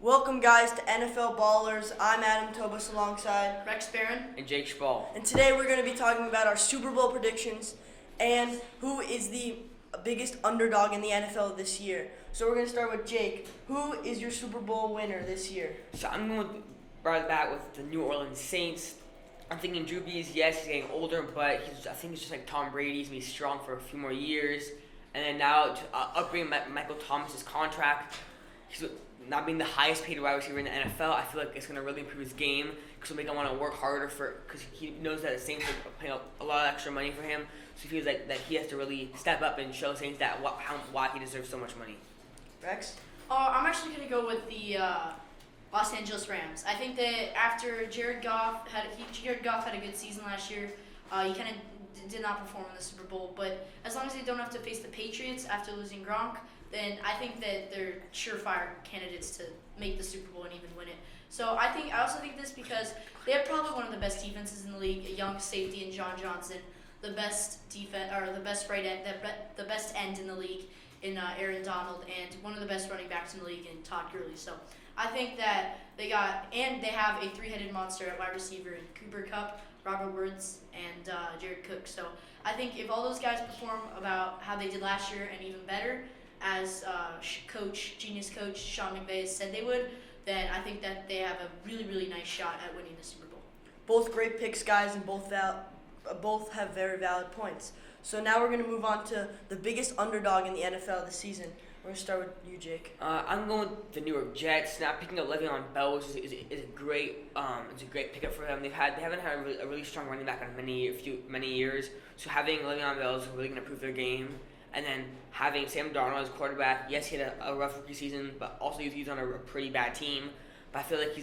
Welcome, guys, to NFL Ballers. I'm Adam Tobus alongside Rex Barron and Jake Spall. And today we're going to be talking about our Super Bowl predictions and who is the biggest underdog in the NFL this year. So we're going to start with Jake. Who is your Super Bowl winner this year? So I'm going right back with the New Orleans Saints. I'm thinking Drew Brees, yes, he's getting older, but I think he's just like Tom Brady. He's going to be strong for a few more years. And then now to upgrade Michael Thomas's contract, he's not being the highest paid wide receiver in the NFL. I feel like it's going to really improve his game because it'll make him want to work harder because he knows that the Saints are paying a lot of extra money for him. So he feels like that he has to really step up and show Saints that why he deserves so much money. Rex? I'm actually going to go with the Los Angeles Rams. I think that after Jared Goff had a good season last year. He kind of did not perform in the Super Bowl, but as long as they don't have to face the Patriots after losing Gronk, then I think that they're surefire candidates to make the Super Bowl and even win it. So I also think this because they have probably one of the best defenses in the league, a young safety in John Johnson, the best defense or the best the best end in the league in Aaron Donald, and one of the best running backs in the league in Todd Gurley. So I think that they have a three-headed monster at wide receiver in Cooper Kupp, Robert Woods, and Jared Cook. So I think if all those guys perform about how they did last year and even better, as genius coach Sean McVay said they would, then I think that they have a really, really nice shot at winning the Super Bowl. Both great picks, guys, and both have very valid points. So now we're going to move on to the biggest underdog in the NFL this season. We're going to start with you, Jake. I'm going with the New York Jets. Now picking up Le'Veon Bell is a great pickup for them. They haven't had a really strong running back in many years. So having Le'Veon Bell is really going to improve their game. And then having Sam Darnold as quarterback, yes, he had a rough rookie season, but also he's on a pretty bad team. But I feel like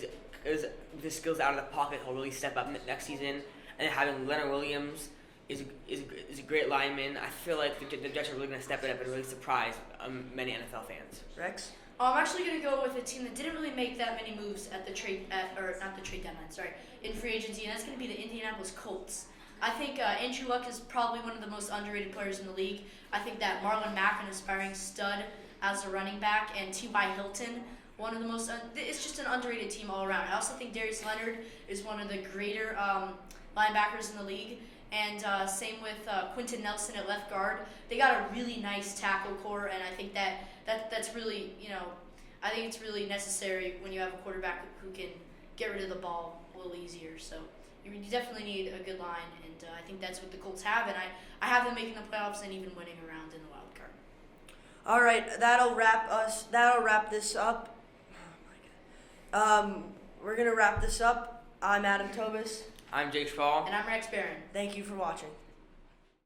with his skills out of the pocket, he'll really step up next season. And then having Leonard Williams is a great lineman. I feel like the Jets are really going to step it up and really surprise many NFL fans. Rex? I'm actually going to go with a team that didn't really make that many moves in free agency, and that's going to be the Indianapolis Colts. I think Andrew Luck is probably one of the most underrated players in the league. I think that Marlon Mack, an aspiring stud as a running back, and T.Y. Hilton, one of the most it's just an underrated team all around. I also think Darius Leonard is one of the greater linebackers in the league. And same with Quentin Nelson at left guard. They got a really nice tackle core, and I think that's really, I think it's really necessary when you have a quarterback who can get rid of the ball a little easier. So you definitely need a good line, and I think that's what the Colts have, and I have them making the playoffs and even winning a round in the wild card. All right, that'll wrap this up. Oh my God. We're gonna wrap this up. I'm Adam Tobus. I'm Jake Spall. And I'm Rex Barron. Thank you for watching.